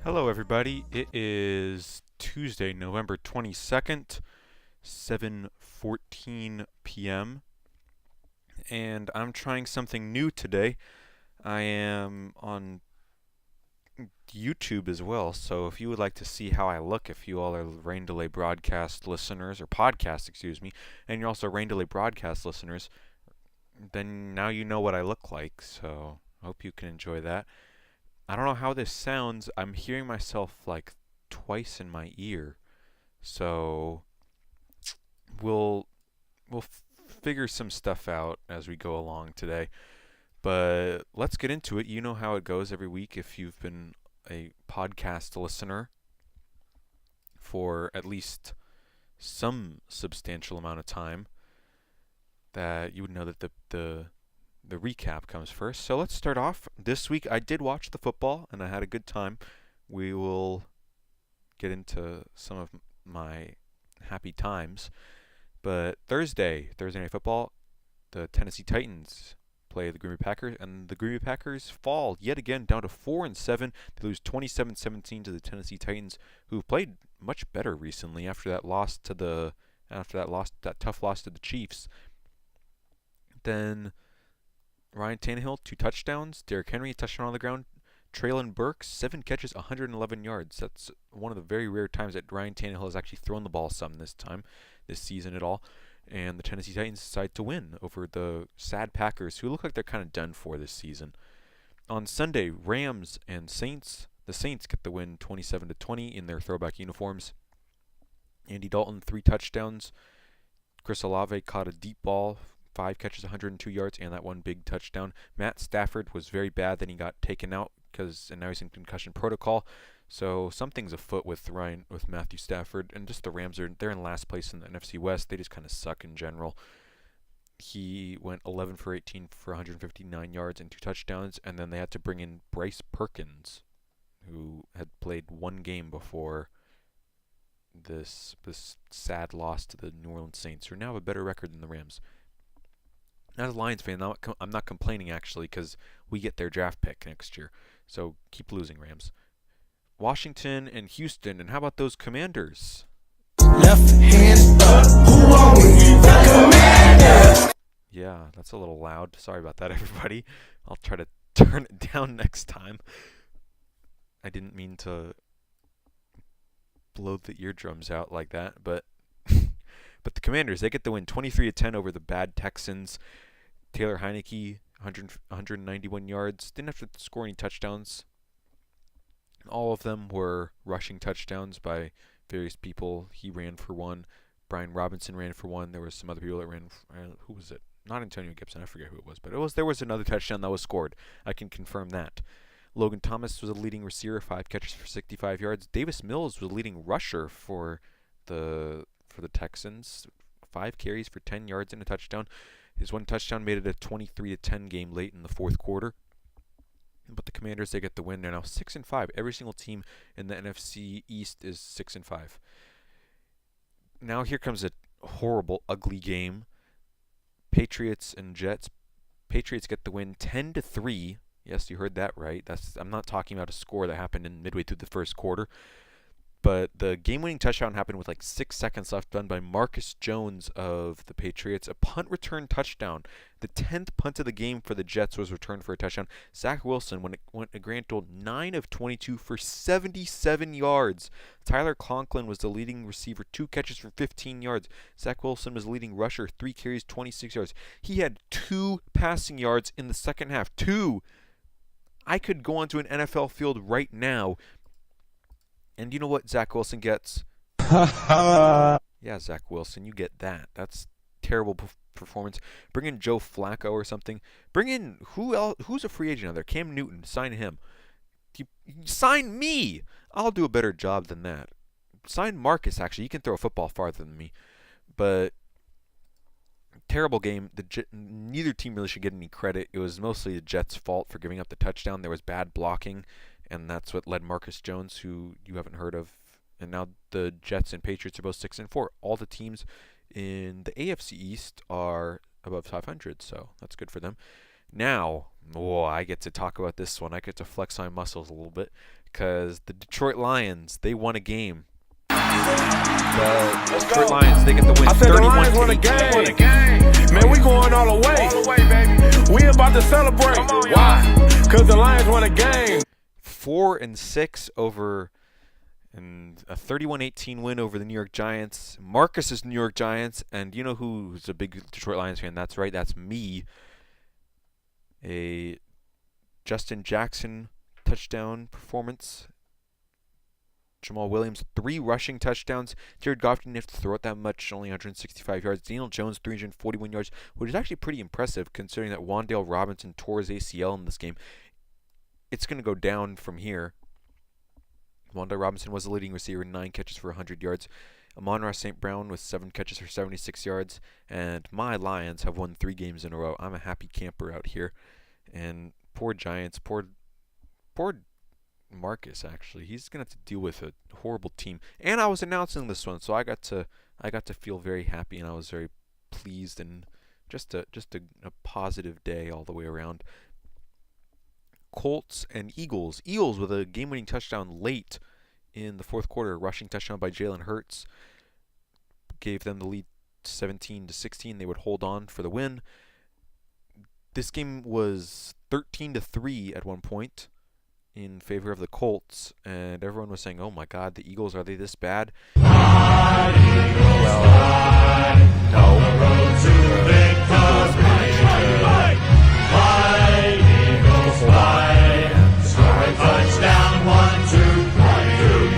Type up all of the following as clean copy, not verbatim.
Hello, everybody. It is Tuesday, November 22nd, 7:14 p.m., and I'm trying something new today. I am on YouTube as well, so if you would like to see how I look, if you all are Rain Delay broadcast listeners, or podcast, excuse me, and you're also Rain Delay broadcast listeners, then now you know what I look like, so I hope you can enjoy that. I don't know how this sounds. I'm hearing myself like twice in my ear. So we'll figure some stuff out as we go along today. But let's get into it. You know how it goes every week if you've been a podcast listener for at least some substantial amount of time, that you would know that the recap comes first. So let's start off. This week I did watch the football and I had a good time. We will get into some of my happy times. But Thursday Night Football, the Tennessee Titans play the Green Bay Packers, and the Green Bay Packers fall yet again down to 4-7. They lose 27-17 to the Tennessee Titans, who played much better recently after that tough loss to the Chiefs. Then Ryan Tannehill, 2 touchdowns. Derrick Henry, a touchdown on the ground. Treylon Burks, 7 catches, 111 yards. That's one of the very rare times that Ryan Tannehill has actually thrown the ball this season at all. And the Tennessee Titans decide to win over the sad Packers, who look like they're kind of done for this season. On Sunday, Rams and Saints. The Saints get the win 27-20 in their throwback uniforms. Andy Dalton, 3 touchdowns. Chris Olave caught a deep ball, 5 catches, 102 yards, and that one big touchdown. Matt Stafford was very bad. Then he got taken out and now he's in concussion protocol. So something's afoot with Matthew Stafford, and just the Rams they're in last place in the NFC West. They just kind of suck in general. He went 11 for 18 for 159 yards and 2 touchdowns, and then they had to bring in Bryce Perkins, who had played 1 game before this sad loss to the New Orleans Saints, who now have a better record than the Rams. As a Lions fan, I'm not complaining, actually, because we get their draft pick next year. So keep losing, Rams. Washington and Houston, and how about those Commanders? Left hand up, who are we? The Commanders! Yeah, that's a little loud. Sorry about that, everybody. I'll try to turn it down next time. I didn't mean to blow the eardrums out like that, but the Commanders, they get the win 23-10 over the bad Texans. Taylor Heineke, 191 yards. Didn't have to score any touchdowns. All of them were rushing touchdowns by various people. He ran for 1. Brian Robinson ran for 1. There was some other people that ran. Who was it? Not Antonio Gibson. I forget who it was. But there was another touchdown that was scored. I can confirm that. Logan Thomas was a leading receiver, 5 catches for 65 yards. Davis Mills was a leading rusher for the Texans, 5 carries for 10 yards and a touchdown. His 1 touchdown made it a 23-10 game late in the fourth quarter. But the Commanders, they get the win. They're now 6-5. Every single team in the NFC East is 6-5. Now here comes a horrible, ugly game. Patriots and Jets. Patriots get the win 10-3. Yes, you heard that right. I'm not talking about a score that happened in midway through the first quarter. But the game-winning touchdown happened with like 6 seconds left, done by Marcus Jones of the Patriots. A punt return touchdown. The 10th punt of the game for the Jets was returned for a touchdown. Zach Wilson went a grand total 9 of 22 for 77 yards. Tyler Conklin was the leading receiver, 2 catches for 15 yards. Zach Wilson was the leading rusher, 3 carries, 26 yards. He had 2 passing yards in the second half. 2! I could go onto an NFL field right now. And you know what Zach Wilson gets? Yeah, Zach Wilson, you get that. That's terrible performance. Bring in Joe Flacco or something. Bring in who's a free agent out there? Cam Newton. Sign him. Sign me. I'll do a better job than that. Sign Marcus, actually. He can throw a football farther than me. But terrible game. Neither team really should get any credit. It was mostly the Jets' fault for giving up the touchdown. There was bad blocking. And that's what led Marcus Jones, who you haven't heard of. And now the Jets and Patriots are both 6-4. All the teams in the AFC East are above 500, so that's good for them. Now, I get to talk about this one. I get to flex my muscles a little bit. because the Detroit Lions, they won a game. The Detroit Lions, they get the win. I said the 31 Lions to won a 18. game. Man, we going all the way. All the way, baby. We about to celebrate. Come on, why? Because the Lions won a game. 4-6 over and a 31-18 win over the New York Giants. Marcus's New York Giants, and you know who's a big Detroit Lions fan? That's right, that's me. A Justin Jackson touchdown performance. Jamal Williams, 3 rushing touchdowns. Jared Goff didn't have to throw it that much, only 165 yards. Daniel Jones, 341 yards, which is actually pretty impressive considering that Wan'Dale Robinson tore his ACL in this game. It's going to go down from here. Wan'Dale Robinson was the leading receiver, 9 catches for 100 yards. Amon-Ra St. Brown with 7 catches for 76 yards. And my Lions have won 3 games in a row. I'm a happy camper out here. And poor Giants, poor Marcus, actually. He's going to have to deal with a horrible team. And I was announcing this one, so I got to feel very happy, and I was very pleased, and just a positive day all the way around. Colts and Eagles. Eagles with a game-winning touchdown late in the fourth quarter. A rushing touchdown by Jalen Hurts gave them the lead 17-16. They would hold on for the win. This game was 13-3 at one point in favor of the Colts, and everyone was saying, "Oh my God, the Eagles, are they this bad?" Well,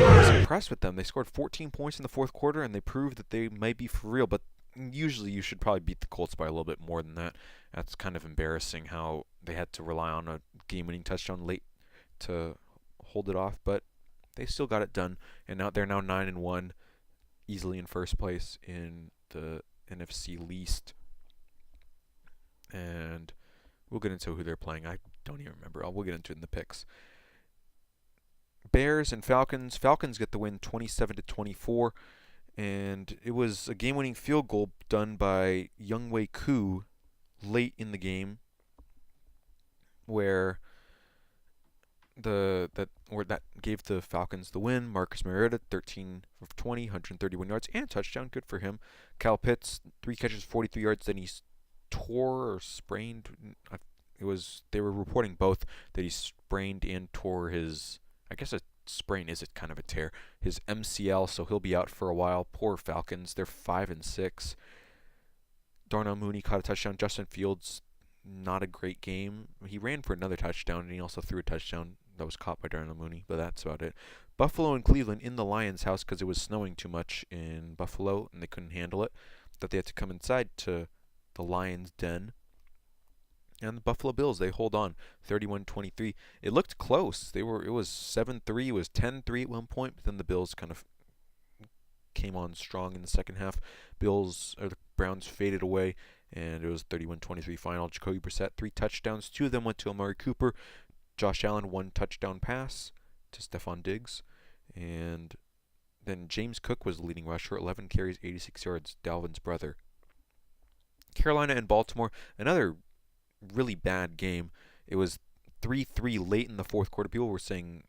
I was impressed with them. They scored 14 points in the fourth quarter, and they proved that they might be for real. But usually, you should probably beat the Colts by a little bit more than that. That's kind of embarrassing how they had to rely on a game-winning touchdown late to hold it off, but they still got it done, and now they're 9-1, easily in first place in the NFC least. And we'll get into who they're playing. I don't even remember. We'll get into it in the picks. Bears and Falcons. Falcons get the win 27-24, and it was a game-winning field goal done by Younghoe Koo late in the game, where that gave the Falcons the win. Marcus Mariota, 13 of 20, 131 yards, and a touchdown. Good for him. Kyle Pitts, 3 catches, 43 yards. Then he tore or sprained. They were reporting both that he sprained and tore his. I guess a sprain is kind of a tear. His MCL, so he'll be out for a while. Poor Falcons. They're 5-6. Darnell Mooney caught a touchdown. Justin Fields, not a great game. He ran for another touchdown, and he also threw a touchdown that was caught by Darnell Mooney, but that's about it. Buffalo and Cleveland in the Lions' house because it was snowing too much in Buffalo, and they couldn't handle it. That they had to come inside to the Lions' den. And the Buffalo Bills, they hold on, 31-23. It looked close. It was 7-3. It was 10-3 at one point, but then the Bills kind of came on strong in the second half. The Browns faded away, and it was 31-23 final. Jacoby Brissett, 3 touchdowns. 2 of them went to Amari Cooper. Josh Allen, 1 touchdown pass to Stephon Diggs. And then James Cook was the leading rusher, 11 carries, 86 yards, Dalvin's brother. Carolina and Baltimore, another really bad game. It was 3-3 late in the fourth quarter. People were saying,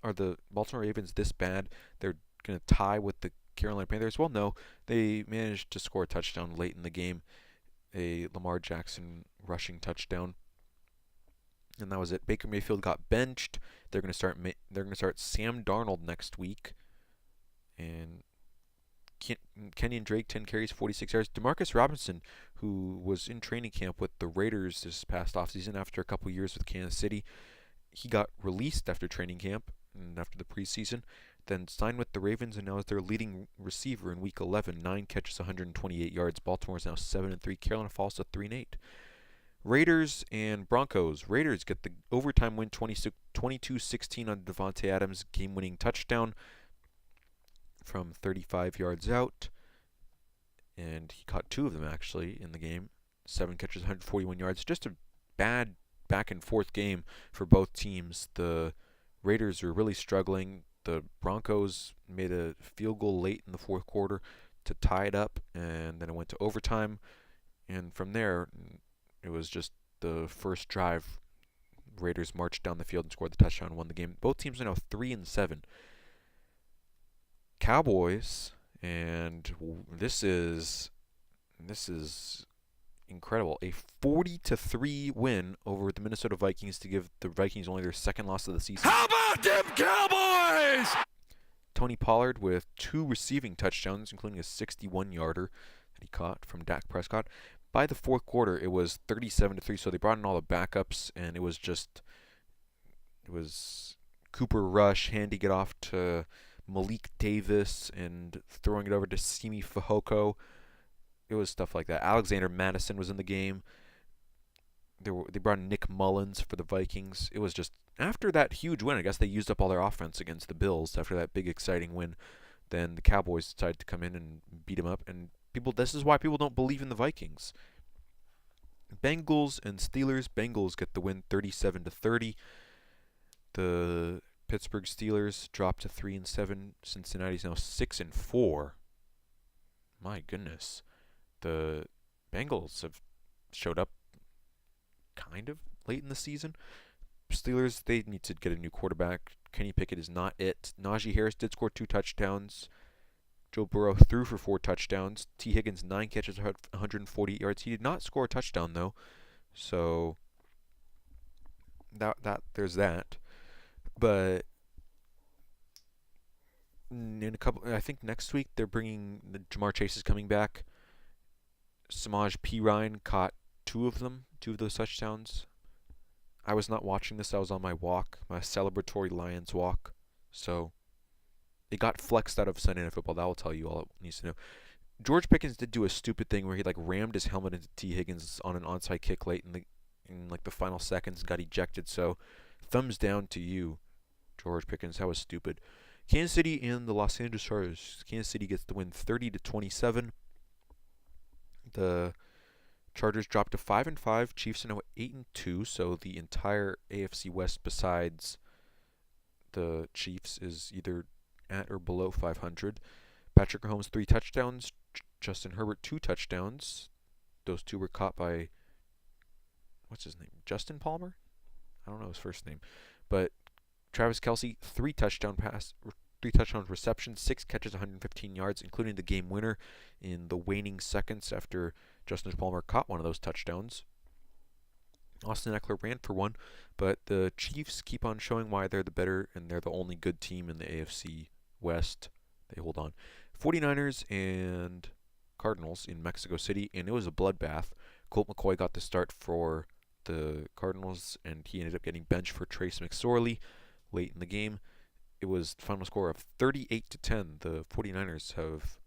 are the Baltimore Ravens this bad? They're going to tie with the Carolina Panthers? Well, no. They managed to score a touchdown late in the game, a Lamar Jackson rushing touchdown, and that was it. Baker Mayfield got benched. They're going to start Sam Darnold next week, and Kenyon Drake, 10 carries, 46 yards. Demarcus Robinson, who was in training camp with the Raiders this past offseason after a couple years with Kansas City, he got released after training camp and after the preseason, then signed with the Ravens, and now is their leading receiver in Week 11. 9 catches, 128 yards. Baltimore is now 7-3. Carolina falls to 3-8. Raiders and Broncos. Raiders get the overtime win, 22-16 on Devontae Adams' game-winning touchdown from 35 yards out, and he caught 2 of them actually in the game. 7 catches, 141 yards. Just a bad back-and-forth game for both teams. The Raiders are really struggling. The Broncos made a field goal late in the fourth quarter to tie it up, and then it went to overtime, and from there it was just the first drive Raiders marched down the field and scored the touchdown and won the game. Both teams are now 3-7. Cowboys, and this is incredible. A 40-3 win over the Minnesota Vikings to give the Vikings only their second loss of the season. How about them Cowboys? Tony Pollard with 2 receiving touchdowns, including a 61-yarder that he caught from Dak Prescott. By the fourth quarter, it was 37-3, so they brought in all the backups, and it was Cooper Rush handing it off to Malik Davis and throwing it over to Simi Fehoko. It was stuff like that. Alexander Madison was in the game. They brought in Nick Mullins for the Vikings. It was just, after that huge win, I guess they used up all their offense against the Bills after that big exciting win. Then the Cowboys decided to come in and beat them up, and this is why people don't believe in the Vikings. Bengals and Steelers. Bengals get the win 37-30. The Pittsburgh Steelers dropped to 3-7. Cincinnati's now 6-4. My goodness. The Bengals have showed up kind of late in the season. Steelers, they need to get a new quarterback. Kenny Pickett is not it. Najee Harris did score 2 touchdowns. Joe Burrow threw for 4 touchdowns. T. Higgins, 9 catches, 148 yards. He did not score a touchdown, though. So, there's that. But in a couple, I think next week they're bringing Jamar Chase is coming back. Samaj P. Ryan caught 2 of those touchdowns. I was not watching this. I was on my walk, my celebratory Lions walk. So it got flexed out of Sunday Night Football. That will tell you all it needs to know. George Pickens did do a stupid thing where he rammed his helmet into T. Higgins on an onside kick late in the final seconds and got ejected. So thumbs down to you, George Pickens. That was stupid. Kansas City and the Los Angeles Chargers. Kansas City gets the win 30-27. The Chargers dropped to 5-5. Chiefs are now 8-2. So the entire AFC West, besides the Chiefs, is either at or below 500. Patrick Mahomes 3 touchdowns. Justin Herbert 2 touchdowns. Those 2 were caught by, what's his name? Justin Palmer? I don't know his first name. But Travis Kelce, 3 touchdown receptions, 6 catches, 115 yards, including the game winner in the waning seconds after Justin Palmer caught one of those touchdowns. Austin Eckler ran for 1, but the Chiefs keep on showing why they're the better and they're the only good team in the AFC West. They hold on. 49ers and Cardinals in Mexico City, and it was a bloodbath. Colt McCoy got the start for the Cardinals, and he ended up getting benched for Trace McSorley late in the game. It was the final score of 38-10. The 49ers have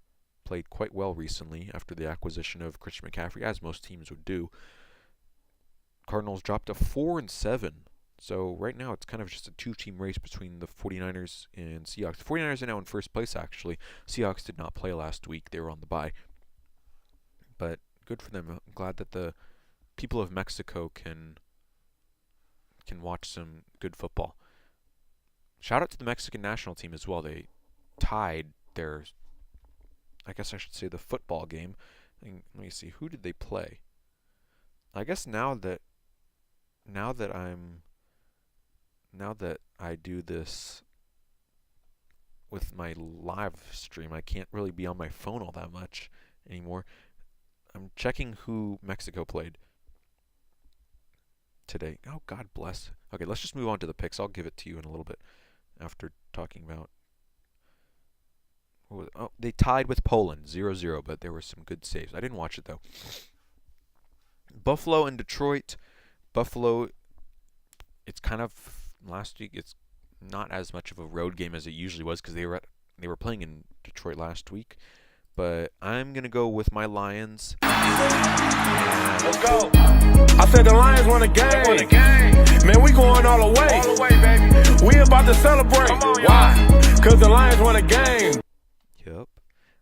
played quite well recently after the acquisition of Christian McCaffrey, as most teams would do. Cardinals dropped to 4-7. So right now it's kind of just a 2-team race between the 49ers and Seahawks. The 49ers are now in first place, actually. Seahawks did not play last week. They were on the bye. But good for them. I'm glad that the people of Mexico can watch some good football. Shout out to the Mexican national team as well. They tied their, I guess I should say, the football game. And let me see, who did they play? I guess now that I do this with my live stream, I can't really be on my phone all that much anymore. I'm checking who Mexico played today. Oh, God bless. Okay, let's just move on to the picks. I'll give it to you in a little bit after talking about... Oh, they tied with Poland, 0-0, but there were some good saves. I didn't watch it, though. Buffalo and Detroit. Buffalo, it's kind of... Last week, it's not as much of a road game as it usually was because they were playing in Detroit last week. But I'm going to go with my Lions. Let's go. I said the Lions won a game. Man, we going all the way. All the way, baby. We about to celebrate. Why? Because the Lions won a game. Yep.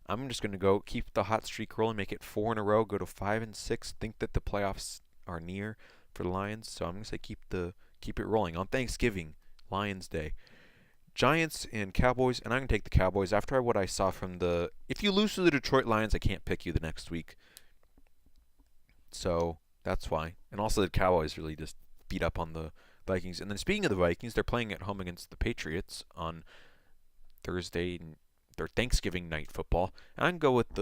I'm just going to go keep the hot streak rolling, make it 4 in a row, go to 5-6. Think that the playoffs are near for the Lions. So I'm going to say keep it rolling. On Thanksgiving, Lions Day. Giants and Cowboys, and I'm going to take the Cowboys. After what I saw from if you lose to the Detroit Lions, I can't pick you the next week. So, that's why. And also the Cowboys really just beat up on the Vikings. And then speaking of the Vikings, they're playing at home against the Patriots on Thursday, their Thanksgiving night football. And I can go with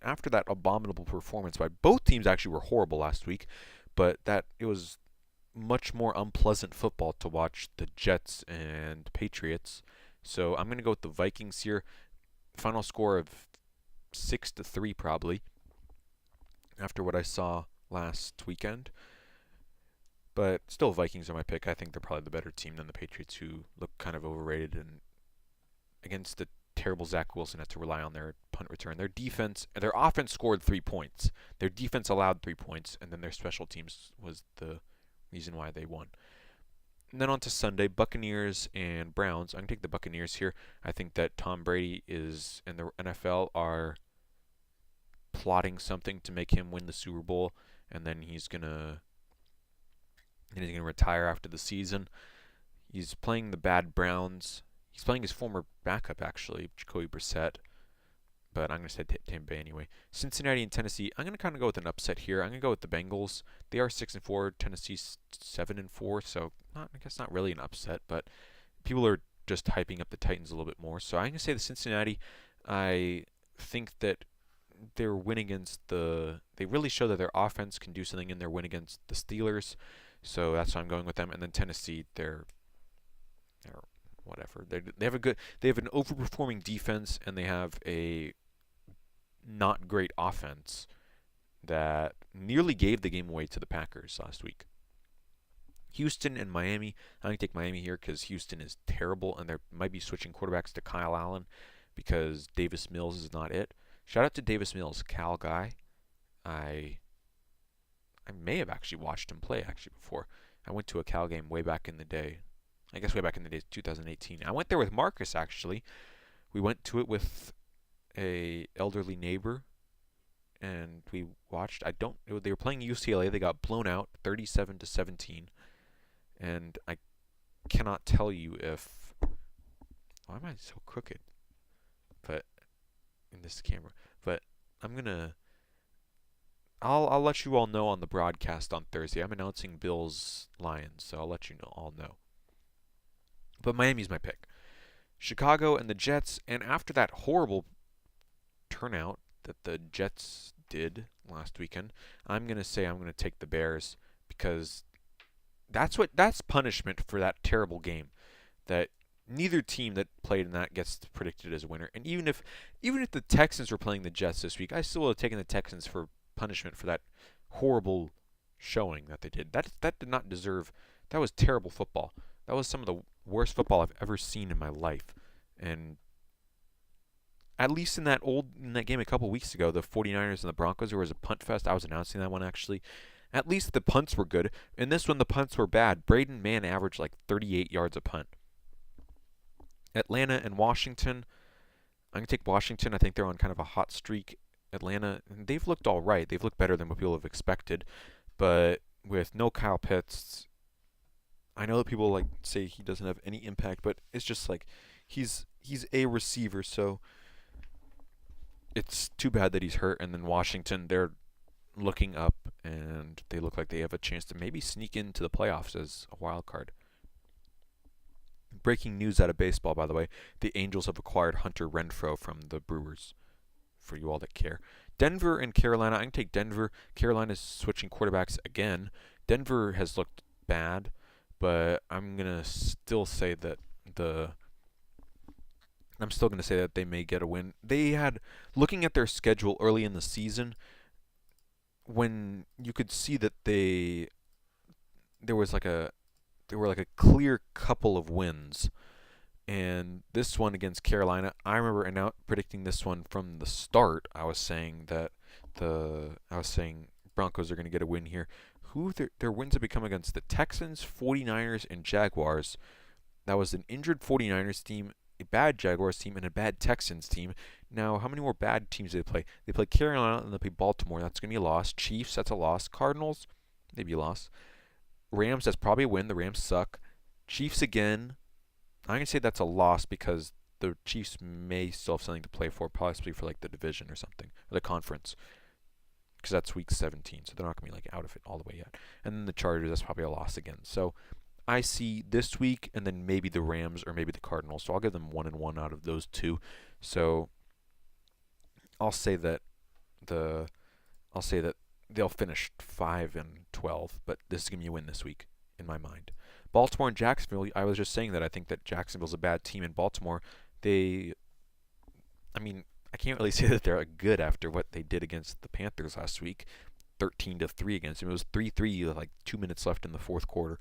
after that abominable performance by both teams. Actually were horrible last week, but it was much more unpleasant football to watch, the Jets and Patriots. So I'm going to go with the Vikings here. Final score of 6-3 probably, after what I saw last weekend. But still, Vikings are my pick. I think they're probably the better team than the Patriots, who look kind of overrated, and against the terrible Zach Wilson had to rely on their punt return. Their offense scored 3 points. Their defense allowed 3 points, and then their special teams was the reason why they won. And then on to Sunday, Buccaneers and Browns. I'm going to take the Buccaneers here. I think that Tom Brady and the NFL are plotting something to make him win the Super Bowl, and then he's going to retire after the season. He's playing the bad Browns. He's playing his former backup, actually, Jacoby Brissett. But I'm going to say Tampa Bay anyway. Cincinnati and Tennessee. I'm going to kind of go with an upset here. I'm going to go with the Bengals. They are 6-4. Tennessee's 7-4. So I guess not really an upset, but people are just hyping up the Titans a little bit more. So I'm going to say the Cincinnati. I think that their win against they really show that their offense can do something in their win against the Steelers. So that's why I'm going with them. And then Tennessee, they're whatever. They have an overperforming defense, and they have a not great offense that nearly gave the game away to the Packers last week. Houston and Miami. I'm going to take Miami here because Houston is terrible, and they might be switching quarterbacks to Kyle Allen because Davis Mills is not it. Shout out to Davis Mills, Cal guy. I may have actually watched him play before. I went to a Cal game way back in the day. I guess way back in the day, 2018. I went there with Marcus, actually. We went to it with a elderly neighbor, and we watched. They were playing UCLA. They got blown out, 37-17. And I cannot tell you if. Why am I so crooked? But in this camera. But I'm gonna. I'll let you all know on the broadcast on Thursday. I'm announcing Bills Lions, so I'll let you all know. But Miami's my pick. Chicago and the Jets, and after that horrible turnout that the Jets did last weekend, I'm going to take the Bears because that's punishment for that terrible game. That neither team that played in that gets predicted as a winner. And even if the Texans were playing the Jets this week, I still would have taken the Texans for punishment for that horrible showing that they did. That did not deserve. That was terrible football. That was some of the worst football I've ever seen in my life. And at least in that game a couple weeks ago, the 49ers and the Broncos, there was a punt fest. I was announcing that one, actually. At least the punts were good. In this one, the punts were bad. Braden Mann averaged like 38 yards a punt. Atlanta and Washington. I'm going to take Washington. I think they're on kind of a hot streak. Atlanta, they've looked all right. They've looked better than what people have expected. But with no Kyle Pitts, I know that people say he doesn't have any impact, but it's just like he's a receiver, so it's too bad that he's hurt. And then Washington, they're looking up, and they look like they have a chance to maybe sneak into the playoffs as a wild card. Breaking news out of baseball, by the way. The Angels have acquired Hunter Renfroe from the Brewers, for you all that care. Denver and Carolina. I can take Denver. Carolina's switching quarterbacks again. Denver has looked bad, but I'm going to still say that they may get a win. They had, looking at their schedule early in the season, when you could see that there were like a clear couple of wins. And this one against Carolina, I remember predicting this one from the start. I was saying Broncos are going to get a win here. Their wins have become against the Texans, 49ers, and Jaguars. That was an injured 49ers team, a bad Jaguars team, and a bad Texans team. Now, how many more bad teams do they play? They play Carolina, and they play Baltimore. That's going to be a loss. Chiefs, that's a loss. Cardinals, maybe a loss. Rams, that's probably a win. The Rams suck. Chiefs again. I'm going to say that's a loss because the Chiefs may still have something to play for, possibly for the division or something, or the conference, because that's week 17, so they're not going to be out of it all the way yet. And then the Chargers, that's probably a loss again. So I see this week, and then maybe the Rams or maybe the Cardinals. So I'll give them 1-1 out of those two. So I'll say that the I'll say that they'll finish 5-12, but this is gonna be a win this week in my mind. Baltimore and Jacksonville. I was just saying that I think that Jacksonville's a bad team, in Baltimore, I mean, I can't really say that they're good after what they did against the Panthers last week, 13-3 against them. It was 3-3 with like 2 minutes left in the fourth quarter.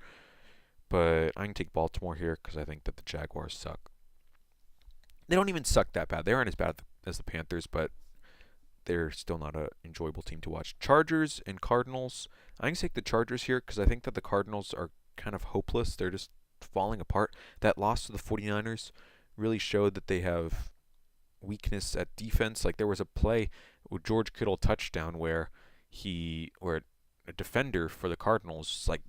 But I can take Baltimore here because I think that the Jaguars suck. They don't even suck that bad. They aren't as bad as the Panthers, but they're still not an enjoyable team to watch. Chargers and Cardinals. I can take the Chargers here because I think that the Cardinals are kind of hopeless. They're just falling apart. That loss to the 49ers really showed that they have weakness at defense. Like there was a play with George Kittle touchdown where a defender for the Cardinals like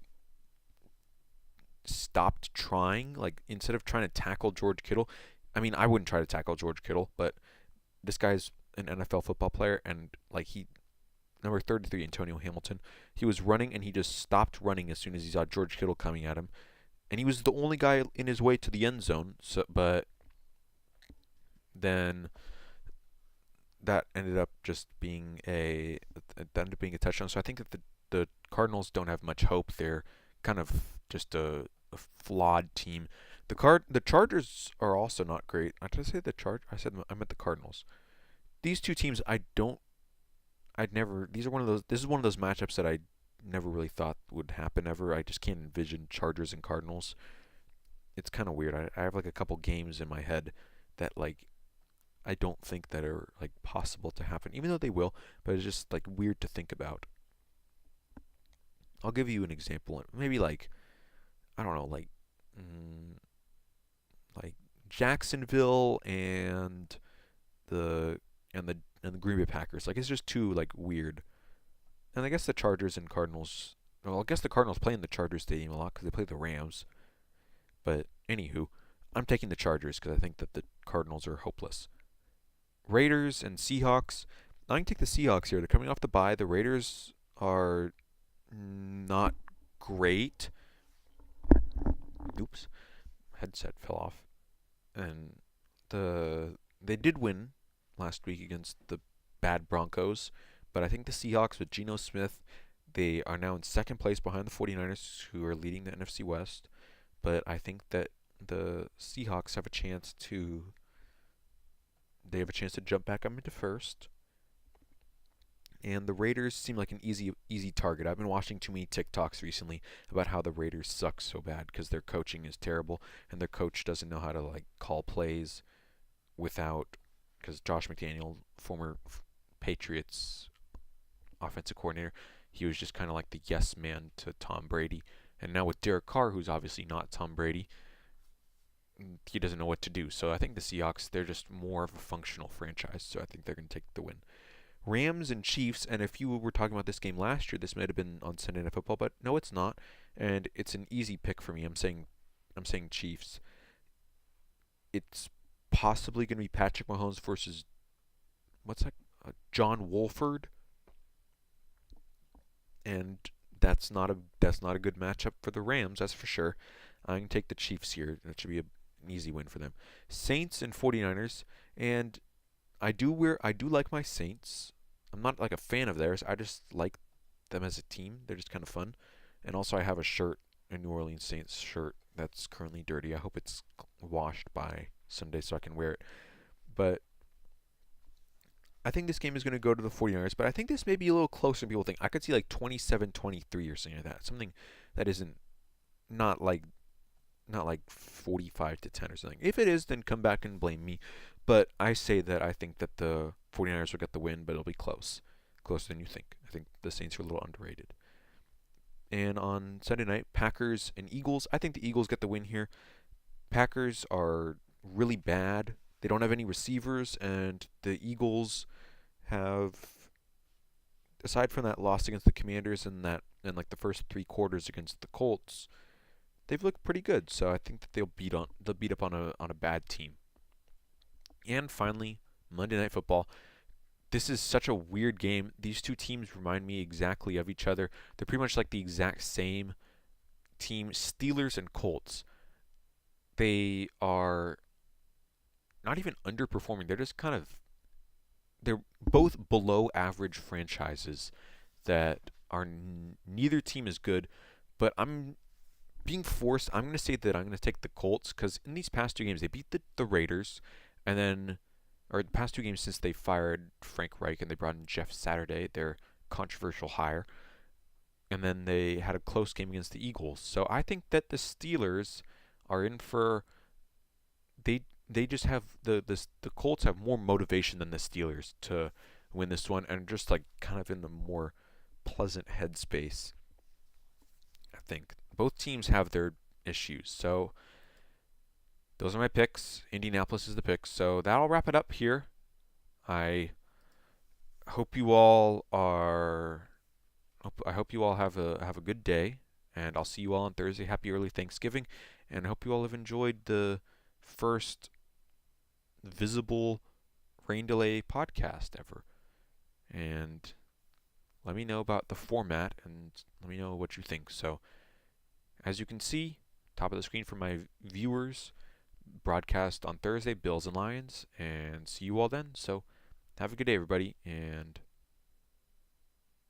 stopped trying. Like instead of trying to tackle George Kittle, I mean I wouldn't try to tackle George Kittle, but this guy's an NFL football player, and like number 33, Antonio Hamilton, he was running and he just stopped running as soon as he saw George Kittle coming at him, and he was the only guy in his way to the end zone. So, but then that ended up being a touchdown. So I think that the Cardinals don't have much hope. They're kind of just a flawed team. The Chargers are also not great. Did I say the I meant the Cardinals. These two teams, this is one of those matchups that I never really thought would happen ever. I just can't envision Chargers and Cardinals. It's kind of weird. I have like a couple games in my head that like I don't think that are like possible to happen, even though they will, but it's just like weird to think about. I'll give you an example. Maybe like, I don't know, like Jacksonville and the Green Bay Packers. Like it's just too like weird. And I guess the Chargers and Cardinals. Well, I guess the Cardinals play in the Chargers Stadium a lot because they play the Rams. But anywho, I'm taking the Chargers because I think that the Cardinals are hopeless. Raiders and Seahawks. I can take the Seahawks here. They're coming off the bye. The Raiders are not great. Oops, headset fell off. And they did win last week against the bad Broncos, but I think the Seahawks with Geno Smith, they are now in second place behind the 49ers, who are leading the NFC West. But I think that the Seahawks have a chance to jump back up into first. And the Raiders seem like an easy target. I've been watching too many TikToks recently about how the Raiders suck so bad because their coaching is terrible and their coach doesn't know how to like call plays because Josh McDaniel, former Patriots offensive coordinator, he was just kind of like the yes man to Tom Brady. And now with Derek Carr, who's obviously not Tom Brady, he doesn't know what to do. So I think the Seahawks, they're just more of a functional franchise. So I think they're going to take the win. Rams and Chiefs, and if you were talking about this game last year, this might have been on Sunday Night Football, but no, it's not. And it's an easy pick for me. I'm saying Chiefs. It's possibly going to be Patrick Mahomes versus John Wolford, and that's not a good matchup for the Rams, that's for sure. I can take the Chiefs here. That should be an easy win for them. Saints and 49ers, and I do like my Saints. I'm not like a fan of theirs. I just like them as a team. They're just kind of fun. And also I have a New Orleans Saints shirt that's currently dirty. I hope it's washed by Sunday so I can wear it. But I think this game is going to go to the 49ers, but I think this may be a little closer than people think. I could see like 27-23 or something like that. Something that isn't not like 45-10 or something. If it is, then come back and blame me. But I say that I think that the 49ers will get the win, but it'll be closer than you think. I think the Saints are a little underrated. And on Sunday night, Packers and Eagles. I think the Eagles get the win here. Packers are really bad. They don't have any receivers, and the Eagles have, aside from that loss against the Commanders and like the first 3 quarters against the Colts, they've looked pretty good. So I think that they'll beat up on a bad team. And finally, Monday Night Football. This is such a weird game. These two teams remind me exactly of each other. They're pretty much like the exact same team, Steelers and Colts. They are not even underperforming. They're both below average franchises that are neither team is good, but I'm being forced. I'm going to say that I'm going to take the Colts because in these past 2 games they beat the Raiders, and then or the past 2 games since they fired Frank Reich and they brought in Jeff Saturday, their controversial hire, and then they had a close game against the Eagles. So I think that the Steelers are in for they just have the Colts have more motivation than the Steelers to win this one, and just like kind of in the more pleasant headspace. I think both teams have their issues. So those are my picks. Indianapolis is the pick. So that'll wrap it up here. I hope you all have a good day, and I'll see you all on Thursday. Happy early Thanksgiving, and I hope you all have enjoyed the first visible rain delay podcast ever. And let me know about the format, and let me know what you think. So, as you can see, top of the screen for my viewers, broadcast on Thursday, Bills and Lions, and see you all then. So, have a good day, everybody, and